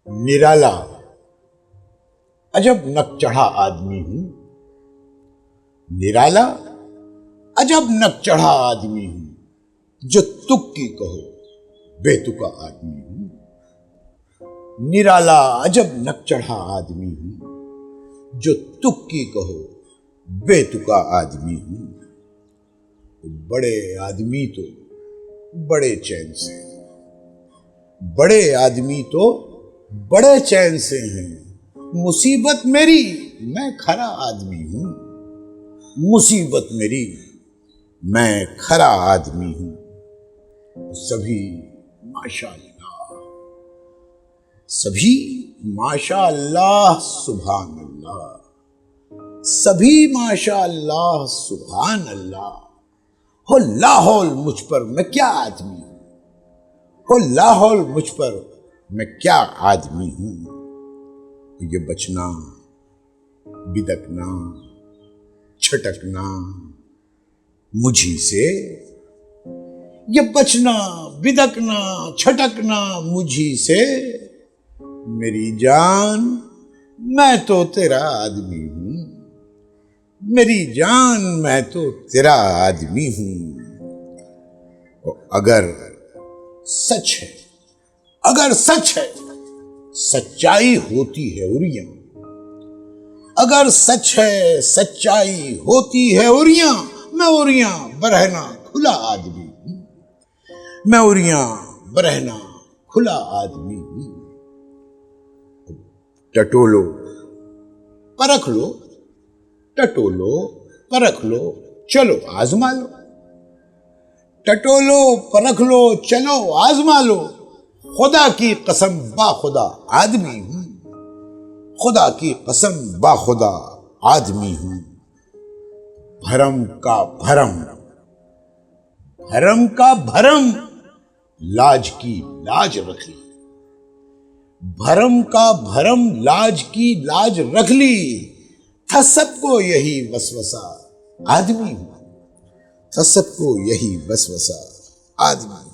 निराला अजब नक चढ़ा आदमी हूं। निराला अजब नक चढ़ा आदमी हूं, जो तुक की कहो बेतुका आदमी हूं। निराला अजब नक चढ़ा आदमी हूं, जो तुक की कहो बेतुका आदमी हूं। बड़े आदमी तो बड़े चैन से, बड़े आदमी तो बड़े चैन से हैं। मुसीबत मेरी मैं खरा आदमी हूं। मुसीबत मेरी मैं खरा आदमी हूं। सभी माशाअल्लाह, सभी माशाअल्लाह सुभान अल्लाह, सभी माशाअल्लाह सुभान अल्लाह। हो लाहौल मुझ पर मैं क्या आदमी हूं। हो लाहौल मुझ पर मैं क्या आदमी हूं। ये बचना, बिदकना, छटकना मुझी से, ये बचना, बिदकना, छटकना मुझी से। मेरी जान मैं तो तेरा आदमी हूं। मेरी जान मैं तो तेरा आदमी हूं। और अगर सच है, अगर सच है, सच्चाई होती है उरियां। अगर सच है, सच्चाई होती है उरियां, मैं उरियां बरहना खुला आदमी हूं। मैं उरियां बरहना खुला आदमी हूं। टटोलो परख लो, टटोलो परख लो, चलो आजमा लो। टटोलो परख लो, चलो आजमा लो। खुदा की कसम बाखुदा आदमी हूं। खुदा की कसम बाखुदा आदमी हूं। भरम का भरम, भरम का भरम, लाज की लाज रख ली। भरम का भरम, लाज की लाज रख ली। था सबको यही वसवसा आदमी हूं। था सबको यही वसवसा आदमी।